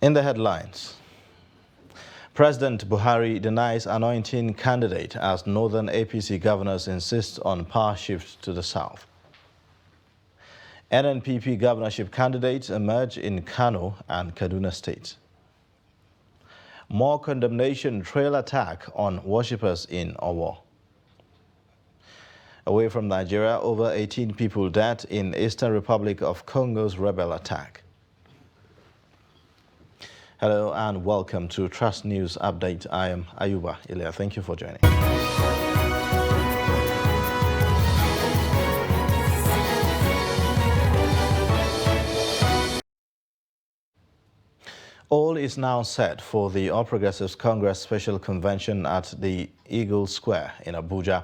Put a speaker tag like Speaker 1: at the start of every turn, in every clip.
Speaker 1: In the headlines, President Buhari denies anointing candidate as northern APC governors insist on power shift to the south. NNPP governorship candidates emerge in Kano and Kaduna states. More condemnation trail attack on worshippers in Owo. Away from Nigeria, over 18 people dead in Eastern Republic of Congo's rebel attack. Hello and welcome to Trust News Update. I am Ayuba Ilya. Thank you for joining. All is now set for the All Progressives Congress Special Convention at the Eagle Square in Abuja.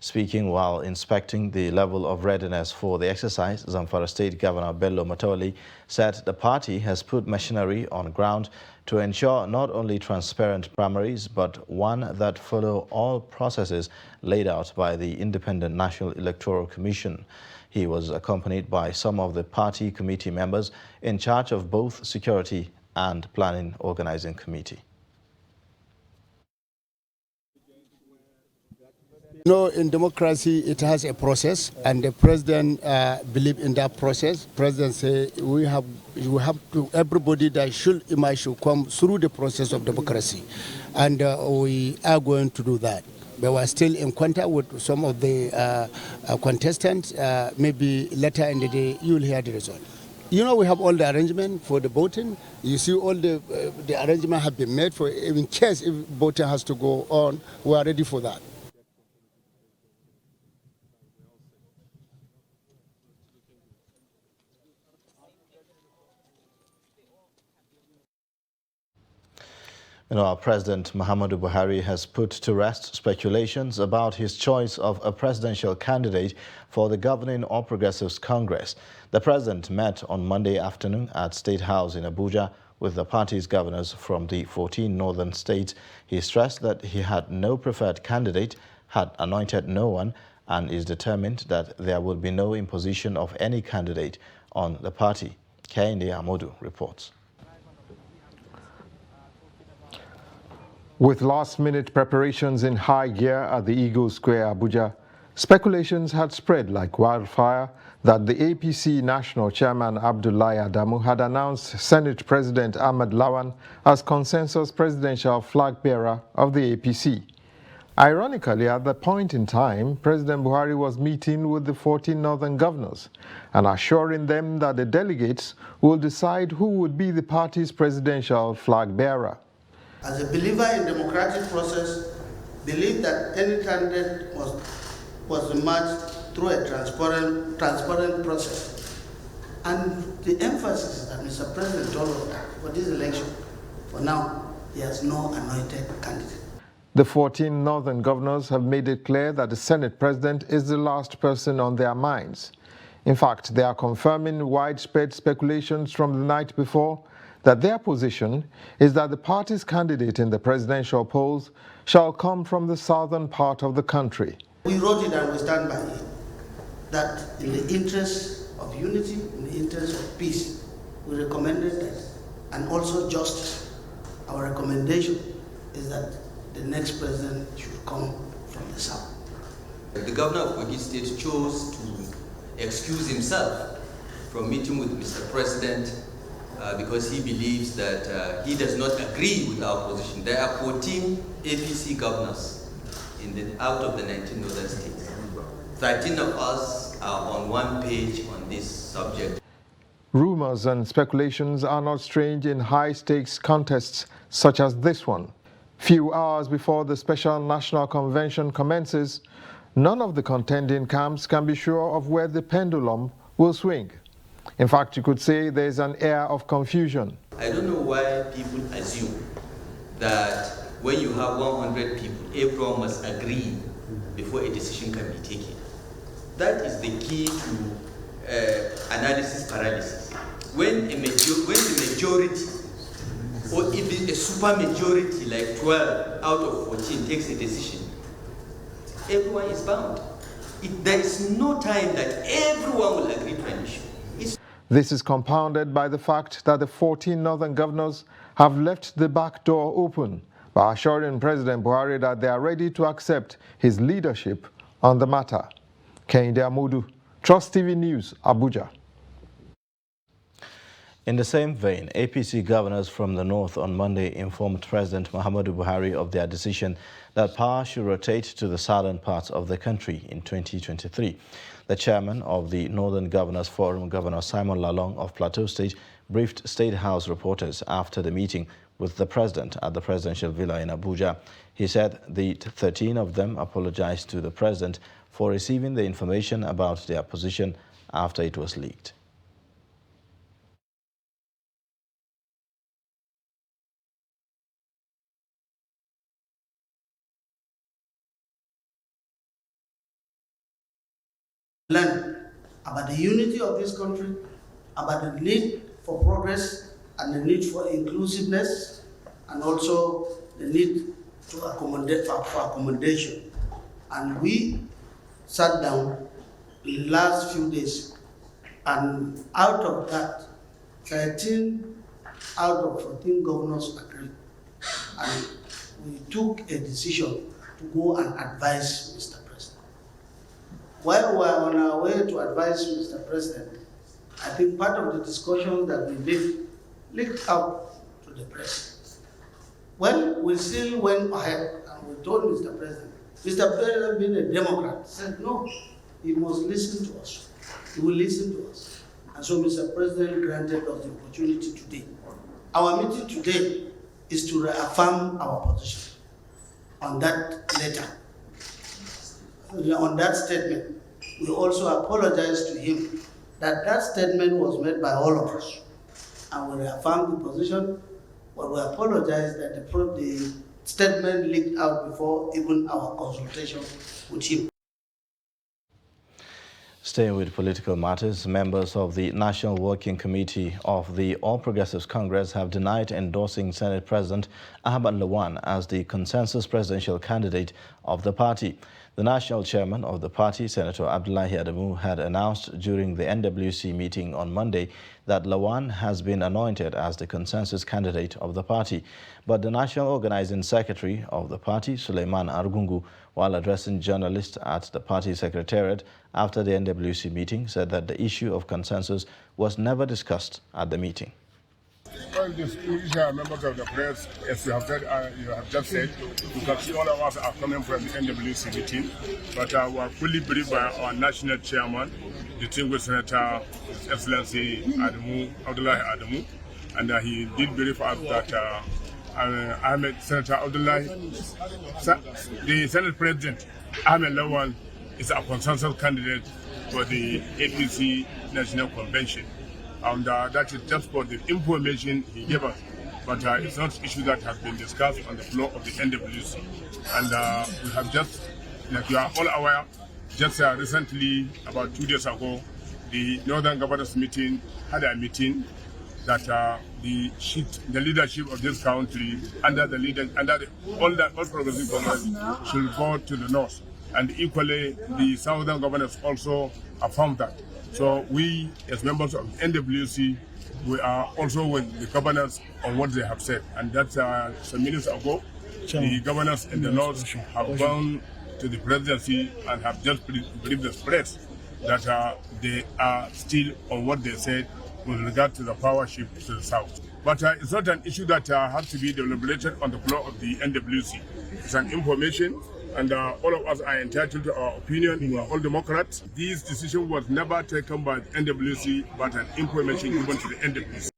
Speaker 1: Speaking while inspecting the level of readiness for the exercise, Zamfara State Governor Bello Matawalle said the party has put machinery on ground to ensure not only transparent primaries, but one that follow all processes laid out by the Independent National Electoral Commission. He was accompanied by some of the party committee members in charge of both security and planning organizing committee.
Speaker 2: In democracy, it has a process, and the president believes in that process. President say we have to, everybody that should come through the process of democracy, and we are going to do that. But we're still in contact with some of the contestants. Maybe later in the day, you will hear the result. We have all the arrangement for the voting. You see, all the arrangement have been made for in case if voting has to go on. We are ready for that.
Speaker 1: Our President Muhammadu Buhari has put to rest speculations about his choice of a presidential candidate for the governing All Progressives Congress. The president met on Monday afternoon at State House in Abuja with the party's governors from the 14 northern states. He stressed that he had no preferred candidate, had anointed no one, and is determined that there will be no imposition of any candidate on the party. Kehinde Amodu reports.
Speaker 3: With last-minute preparations in high gear at the Eagle Square, Abuja, speculations had spread like wildfire that the APC National Chairman Abdullahi Adamu had announced Senate President Ahmed Lawan as consensus presidential flag bearer of the APC. Ironically, at that point in time, President Buhari was meeting with the 14 northern governors and assuring them that the delegates will decide who would be the party's presidential flag bearer.
Speaker 4: As a believer in democratic process, believe that any candidate was emerged through a transparent process. And the emphasis that Mr. President told us that for this election, for now, he has no anointed candidate.
Speaker 3: The 14 northern governors have made it clear that the Senate President is the last person on their minds. In fact, they are confirming widespread speculations from the night before that their position is that the party's candidate in the presidential polls shall come from the southern part of the country.
Speaker 4: We wrote it and we stand by it, that in the interest of unity, in the interest of peace, we recommended that, and also justice. Our recommendation is that the next president should come from the south.
Speaker 5: The governor of Kogi State chose to excuse himself from meeting with Mr. President because he believes that he does not agree with our position. There are 14 APC governors out of the 19 northern states. 13 of us are on one page on this subject.
Speaker 3: Rumors and speculations are not strange in high-stakes contests such as this one. Few hours before the special national convention commences, none of the contending camps can be sure of where the pendulum will swing. In fact, you could say there is an air of confusion.
Speaker 5: I don't know why people assume that when you have 100 people, everyone must agree before a decision can be taken. That is the key to analysis paralysis. When the majority, or even a super majority like 12 out of 14 takes a decision, everyone is bound. There is no time that everyone will agree to an issue.
Speaker 3: This is compounded by the fact that the 14 northern governors have left the back door open by assuring President Buhari that they are ready to accept his leadership on the matter. Kehinde Amodu, Trust TV News, Abuja.
Speaker 1: In the same vein, APC governors from the north on Monday informed President Muhammadu Buhari of their decision that power should rotate to the southern parts of the country in 2023. The chairman of the Northern Governors Forum, Governor Simon Lalong of Plateau State, briefed State House reporters after the meeting with the president at the presidential villa in Abuja. He said the 13 of them apologized to the president for receiving the information about their position after it was leaked.
Speaker 4: Learn about the unity of this country, about the need for progress and the need for inclusiveness, and also the need to accommodate for accommodation. And we sat down in the last few days, and out of that, 13 out of 14 governors agreed. And we took a decision to go and advise Mr. President. While we are on our way to advise Mr. President, I think part of the discussion that we did leaked out to the press. Well, we still went ahead and we told Mr. President, being a Democrat, said no, he must listen to us. He will listen to us. And so Mr. President granted us the opportunity today. Our meeting today is to reaffirm our position on that letter. On that statement, we also apologize to him that that statement was made by all of us. And we reaffirmed the position, but we apologize that the statement leaked out before even our consultation with him.
Speaker 1: Staying with political matters, members of the National Working Committee of the All Progressives Congress have denied endorsing Senate President Ahmad Lawan as the consensus presidential candidate of the party. The national chairman of the party, Senator Abdullahi Adamu, had announced during the NWC meeting on Monday that Lawan has been anointed as the consensus candidate of the party. But the national organizing secretary of the party, Suleiman Argungu, while addressing journalists at the party secretariat after the NWC meeting, said that the issue of consensus was never discussed at the meeting.
Speaker 6: Well, distinguished members of the press, as you have just said, because all of us are coming from the NWC meeting, but we are fully briefed by our national chairman, distinguished Senator His Excellency Abdullahi Adamu, and he did brief us that Senator Abdullahi, the Senate President Ahmed Lawan, is a consensus candidate for the APC National Convention. And that is just for the information he gave us. But it's not an issue that has been discussed on the floor of the NWC. And we have just, like you are all aware, just recently, about 2 days ago, the Northern Governors meeting had a meeting that the leadership of this country, all progressive governors, should go to the north. And equally, the Southern Governors also affirmed that. So we, as members of NWC, we are also with the governors on what they have said. And that's some minutes ago, the governors in the north have gone to the presidency and have just briefed the press that they are still on what they said with regard to the power shift to the south. But it's not an issue that has to be deliberated on the floor of the NWC. It's an information, and all of us are entitled to our opinion. We are all Democrats. This decision was never taken by the NWC, but an information given to the NWC.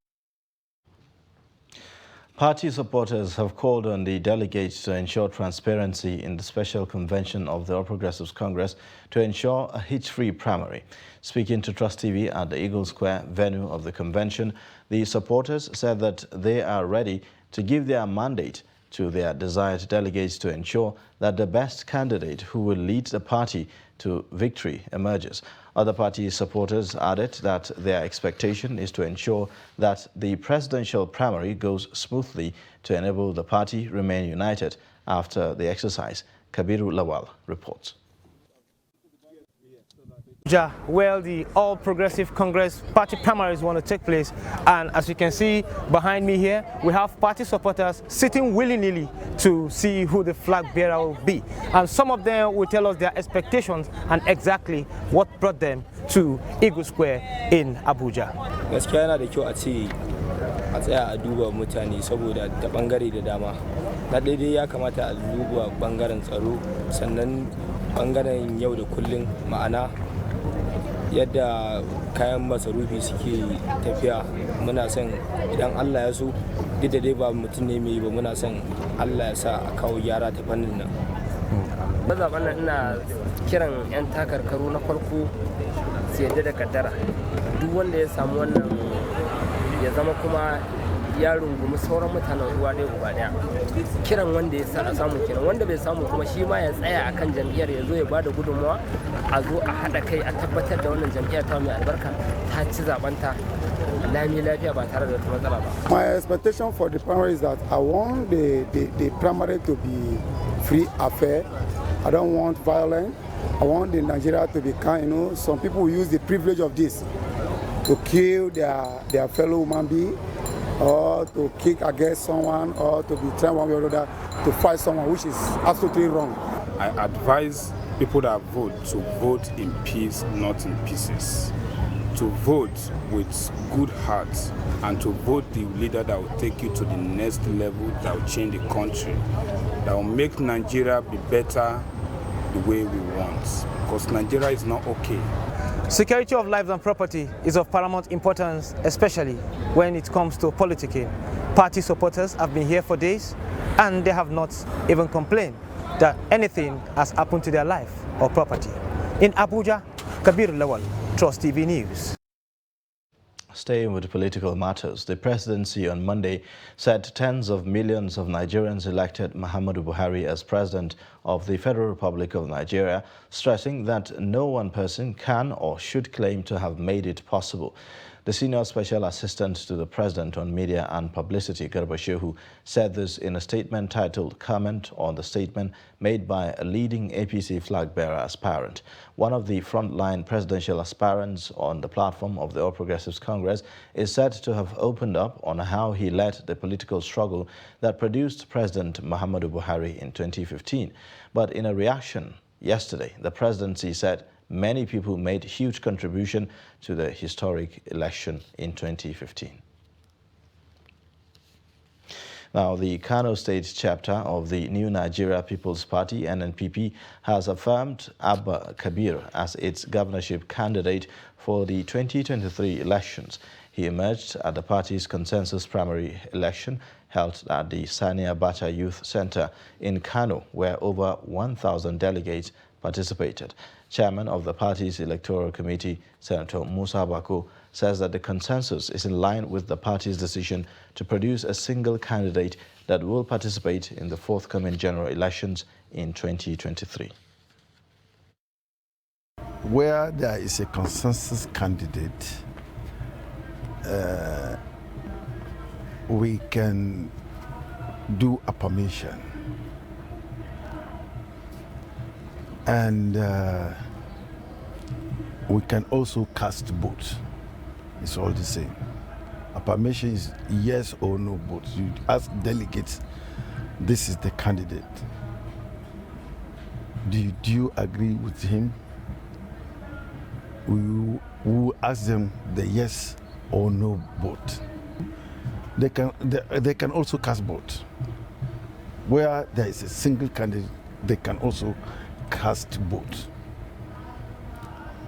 Speaker 1: Party supporters have called on the delegates to ensure transparency in the special convention of the All Progressives Congress to ensure a hitch-free primary. Speaking to Trust TV at the Eagle Square venue of the convention, the supporters said that they are ready to give their mandate to their desired delegates to ensure that the best candidate who will lead the party to victory emerges. Other party supporters added that their expectation is to ensure that the presidential primary goes smoothly to enable the party remain united after the exercise. Kabiru Lawal reports.
Speaker 7: Where the All Progressive Congress party primaries want to take place, and as you can see behind me here, we have party supporters sitting willy-nilly to see who the flag bearer will be, and some of them will tell us their expectations and exactly what brought them to Eagle Square in Abuja.
Speaker 8: Gaskiya yana da kyau a ce a tsaya a duba mutane saboda ta bangare da dama. Na daidai ya kamata a duba bangaren tsaro, sannan bangaren yau da kullun, ma'ana yadda kayan masarufi suke tafiya. Muna son idan Allah ya so, duk da dai ba mutum ne mai ba, muna son Allah ya sa a kawo gyara ta fannin nan.
Speaker 9: Zaben nan ina kiran 'yan takarkaru na farko su yadda da kaddara. Duk wanda ya samu wannan ya zama kuma ya rungumi sauran mutanen ruwa ɗaya uba ɗaya. Kiran wanda ya samu kiran, wanda bai samu kuma shi ma ya tsaya akan jam'iyyar, ya zo ya bada gudunmawa, a zo a haɗa kai a tabbatar da wannan jam'iyyar ta mai albarka ta ci zabanta lami lafiya ba tare da wata matsala ba.
Speaker 10: My expectation for the primary is that I want the primary to be free affair. I don't want violence. I want the Nigeria to be kind. You know, some people use the privilege of this to kill their fellow human being, or to kick against someone, or to be trying one way or another to fight someone, which is absolutely wrong.
Speaker 11: I advise people that vote to vote in peace, not in pieces. To vote with good heart, and to vote the leader that will take you to the next level, that will change the country, that will make Nigeria be better the way we want. Because Nigeria is not okay.
Speaker 7: Security of lives and property is of paramount importance, especially when it comes to politicking. Party supporters have been here for days, and they have not even complained that anything has happened to their life or property. In Abuja, Kabir Lawal, Trust TV News.
Speaker 1: Staying with political matters, the presidency on Monday said tens of millions of Nigerians elected Muhammadu Buhari as president of the Federal Republic of Nigeria, stressing that no one person can or should claim to have made it possible. The senior special assistant to the president on media and publicity, Garba Shehu, said this in a statement titled "Comment on the Statement Made by a Leading APC Flag-Bearer Aspirant." One of the frontline presidential aspirants on the platform of the All Progressives Congress is said to have opened up on how he led the political struggle that produced President Muhammadu Buhari in 2015. But in a reaction yesterday, the presidency said many people made huge contribution to the historic election in 2015. Now, the Kano State chapter of the New Nigeria People's Party, NNPP, has affirmed Abba Kabir as its governorship candidate for the 2023 elections. He emerged at the party's consensus primary election held at the Sani Abacha Youth Center in Kano, where over 1,000 delegates participated. Chairman of the party's electoral committee, Senator Musa Bako, says that the consensus is in line with the party's decision to produce a single candidate that will participate in the forthcoming general elections in 2023.
Speaker 12: Where there is a consensus candidate, we can do affirmation. And we can also cast votes. It's all the same. Affirmation is yes or no vote. You ask delegates, this is the candidate. Do you agree with him? We will ask them the yes or no vote. They can also cast votes. Where there is a single candidate, they can also cast votes.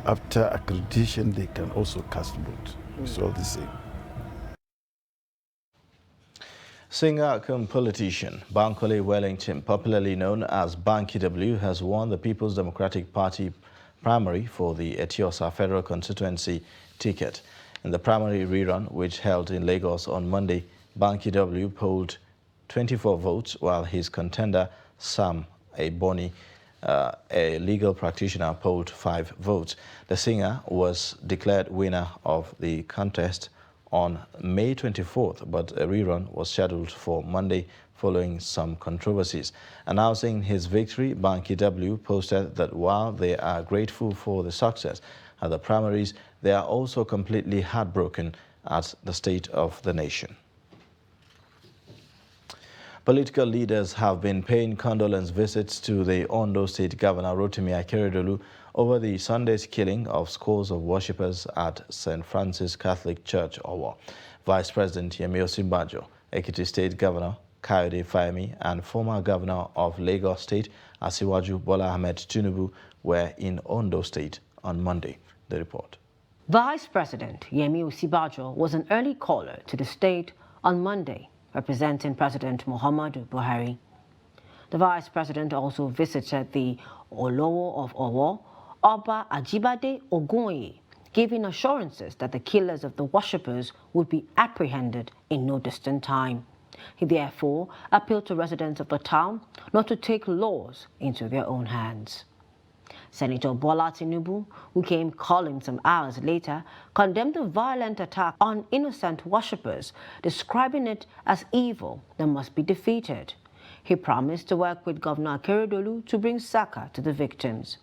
Speaker 12: After accreditation, they can also cast votes. It's all the same.
Speaker 1: Singer cum politician Bankole Wellington, popularly known as Banky W, has won the People's Democratic Party primary for the Etiosa Federal Constituency ticket. In the primary rerun, which held in Lagos on Monday, Banky W polled 24 votes, while his contender Sam Eboni, a legal practitioner, polled 5 votes. The singer was declared winner of the contest on May 24th, but a rerun was scheduled for Monday following some controversies. Announcing his victory, Banky W posted that while they are grateful for the success, at the primaries, they are also completely heartbroken at the state of the nation. Political leaders have been paying condolence visits to the Ondo State Governor Rotimi Akeredolu over the Sunday's killing of scores of worshippers at St. Francis Catholic Church, Owo. Vice President Yemi Osinbajo, Ekiti State Governor Kayode Fayemi, and former Governor of Lagos State Asiwaju Bola Ahmed Tinubu were in Ondo State on Monday. The report.
Speaker 13: Vice President Yemi Osinbajo was an early caller to the state on Monday, representing President Muhammadu Buhari. The Vice President also visited the Olowo of Owo, Oba Ajibade Ogunye, giving assurances that the killers of the worshippers would be apprehended in no distant time. He therefore appealed to residents of the town not to take laws into their own hands. Senator Bola Tinubu, who came calling some hours later, condemned the violent attack on innocent worshippers, describing it as evil that must be defeated. He promised to work with Governor Akeredolu to bring succor to the victims.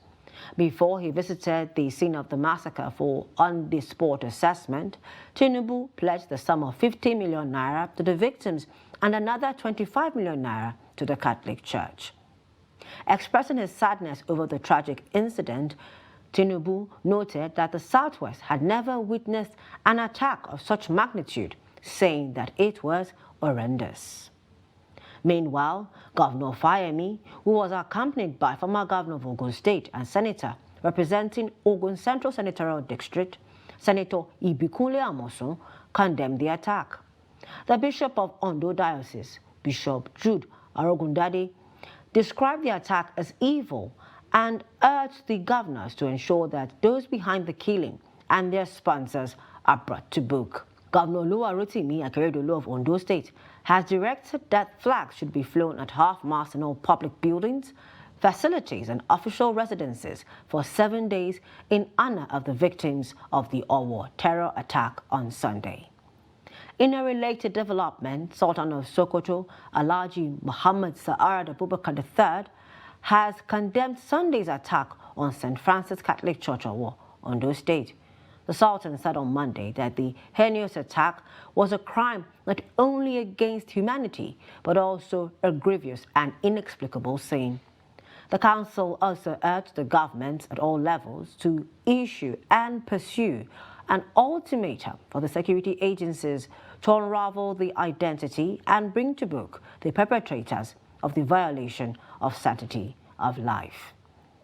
Speaker 13: Before he visited the scene of the massacre for on-the-spot assessment, Tinubu pledged the sum of 50 million naira to the victims and another 25 million naira to the Catholic Church. Expressing his sadness over the tragic incident, Tinubu noted that the Southwest had never witnessed an attack of such magnitude, saying that it was horrendous. Meanwhile, Governor Fayemi, who was accompanied by former Governor of Ogun State and Senator representing Ogun Central Senatorial District, Senator Ibikunle Amosun, condemned the attack. The Bishop of Ondo Diocese, Bishop Jude Arogundade, described the attack as evil and urged the governors to ensure that those behind the killing and their sponsors are brought to book. Governor Rotimi Akeredolu of Ondo State has directed that flags should be flown at half-mast in all public buildings, facilities and official residences for 7 days in honor of the victims of the Owo terror attack on Sunday. In a related development, Sultan of Sokoto, Alhaji Muhammad Sa'ad Abubakar III, has condemned Sunday's attack on St. Francis Catholic Church, Owo, Ondo State. The Sultan said on Monday that the heinous attack was a crime not only against humanity, but also a grievous and inexplicable sin. The council also urged the governments at all levels to issue and pursue an ultimatum for the security agencies to unravel the identity and bring to book the perpetrators of the violation of sanctity of life.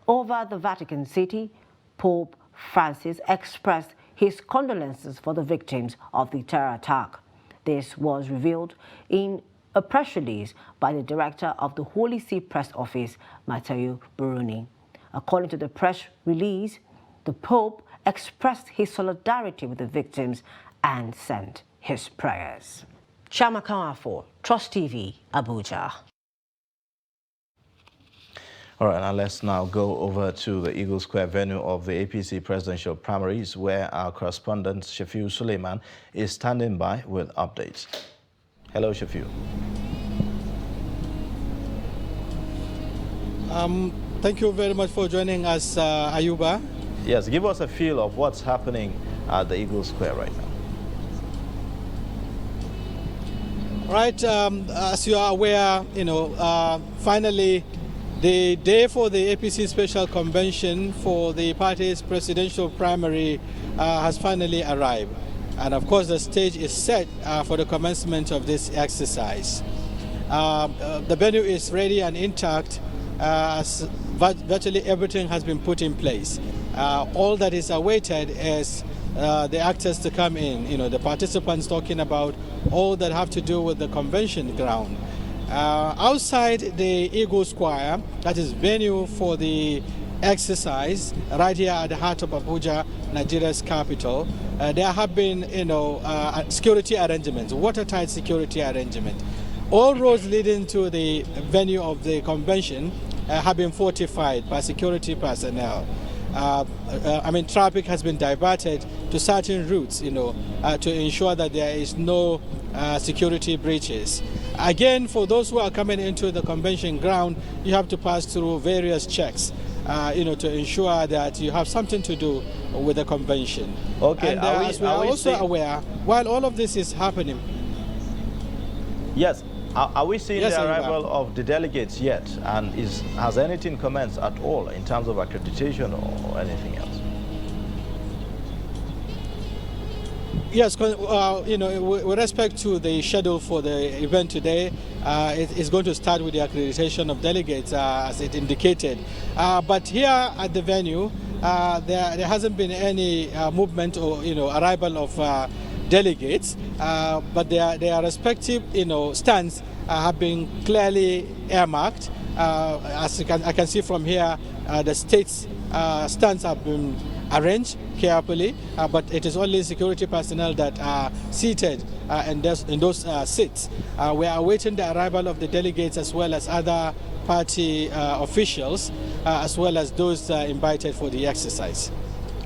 Speaker 13: Over the Vatican City, Pope Francis expressed his condolences for the victims of the terror attack. This was revealed in a press release by the director of the Holy See Press Office, Matteo Bruni. According to the press release, the Pope expressed his solidarity with the victims and sent his prayers. Chamakawa for Trust TV, Abuja.
Speaker 1: All right, now let's now go over to the Eagle Square venue of the APC presidential primaries, where our correspondent Shafiu Suleiman is standing by with updates. Hello, Shafiu.
Speaker 14: Thank you very much for joining us, Ayuba.
Speaker 1: Yes, give us a feel of what's happening at the Eagle Square right now.
Speaker 14: Right, as you are aware, finally, the day for the APC special convention for the party's presidential primary has finally arrived. And of course, the stage is set for the commencement of this exercise. The venue is ready and intact, as virtually everything has been put in place. All that is awaited is the actors to come in, the participants talking about all that have to do with the convention ground. Outside the Eagle Square, that is venue for the exercise, right here at the heart of Abuja, Nigeria's capital, there have been, security arrangements, watertight security arrangements. All roads leading to the venue of the convention have been fortified by security personnel. Traffic has been diverted to certain routes, to ensure that there is no security breaches. Again, for those who are coming into the convention ground, you have to pass through various checks, to ensure that you have something to do with the convention.
Speaker 1: Okay,
Speaker 14: And as we are also aware, while all of this is happening.
Speaker 1: Yes, are we seeing
Speaker 14: Yes,
Speaker 1: the arrival of the delegates yet? And has anything commenced at all in terms of accreditation or anything else?
Speaker 14: Yes, with respect to the schedule for the event today, it is going to start with the accreditation of delegates, as it indicated. But here at the venue, there hasn't been any movement or arrival of delegates, but their respective stands have been clearly earmarked. As I can see from here, the state's stands have been arranged carefully, but it is only security personnel that are seated in those seats. We are awaiting the arrival of the delegates as well as other party officials, as well as those invited for the exercise.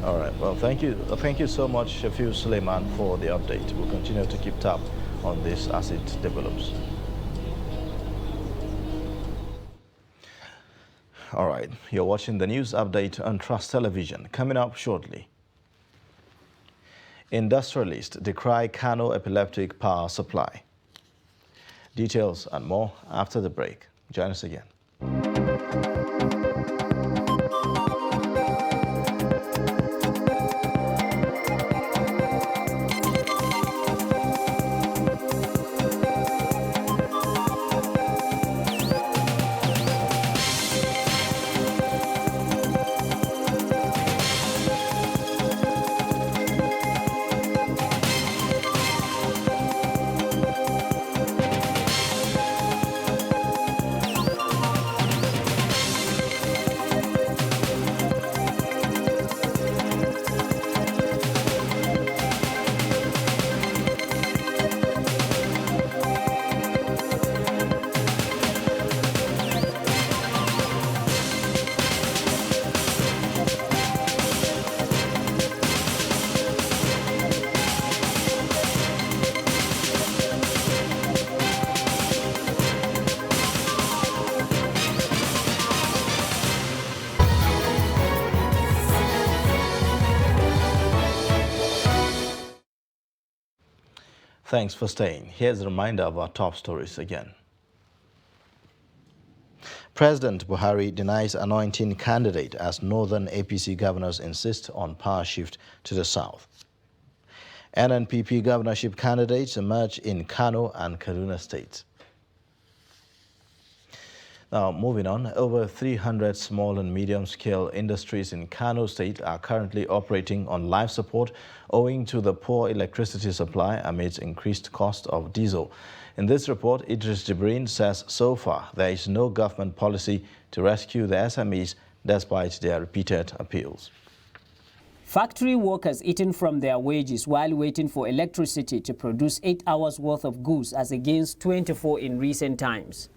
Speaker 1: All right. Well, thank you. Thank you so much, Shafiu Suleiman, for the update. We'll continue to keep tab on this as it develops. All right. You're watching the news update on Trust Television. Coming up shortly. Industrialists decry Kano epileptic power supply. Details and more after the break. Join us again. Thanks for staying. Here's a reminder of our top stories again. President Buhari denies anointing candidate as northern APC governors insist on power shift to the south. NNPP governorship candidates emerge in Kano and Kaduna states. Now, moving on, over 300 small and medium-scale industries in Kano State are currently operating on life support owing to the poor electricity supply amidst increased cost of diesel. In this report, Idris Jibrin says so far there is no government policy to rescue the SMEs despite their repeated appeals.
Speaker 15: Factory workers eating from their wages while waiting for electricity to produce 8 hours worth of goods as against 24 in recent times.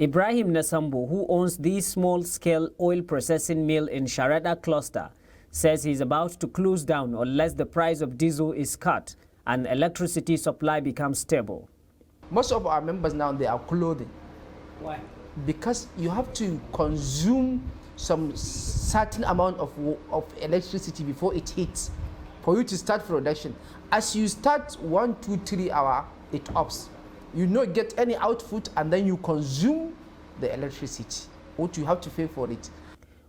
Speaker 15: Ibrahim Nasambo, who owns the small-scale oil processing mill in Sharada cluster, says he's about to close down unless the price of diesel is cut and electricity supply becomes stable.
Speaker 16: Most of our members now, they are clothing.
Speaker 15: Why?
Speaker 16: Because you have to consume some certain amount of electricity before it hits for you to start production. As you start 1, 2, 3 hours, it ups. You not get any output and then you consume the electricity. What you have to pay for it.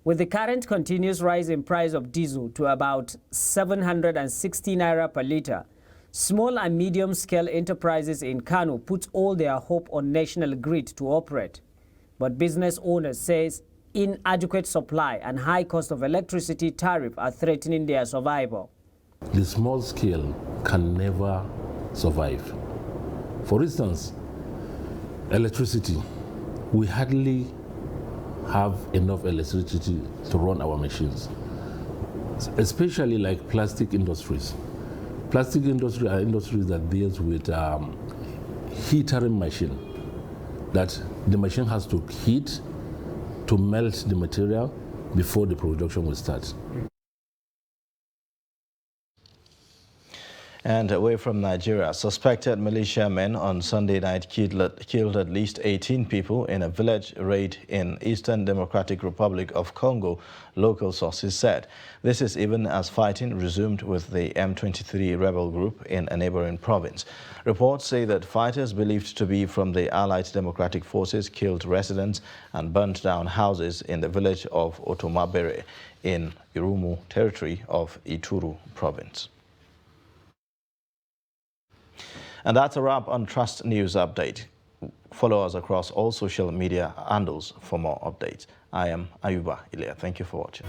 Speaker 15: With the current continuous rise in price of diesel to about 760 naira per litre, small and medium-scale enterprises in Kano put all their hope on National Grid to operate. But business owners says inadequate supply and high cost of electricity tariff are threatening their survival.
Speaker 17: The small scale can never survive. For instance, electricity. We hardly have enough electricity to run our machines, especially like plastic industries. Plastic industry are industries that deals with heatering machine, that the machine has to heat to melt the material before the production will start.
Speaker 1: And away from Nigeria, suspected militiamen on Sunday night killed at least 18 people in a village raid in Eastern Democratic Republic of Congo, local sources said. This is even as fighting resumed with the M23 rebel group in a neighboring province. Reports say that fighters believed to be from the Allied Democratic Forces killed residents and burnt down houses in the village of Otomabere in Irumu territory of Ituru province. And that's a wrap on Trust News Update. Follow us across all social media handles for more updates. I am Ayuba Ilya. Thank you for watching.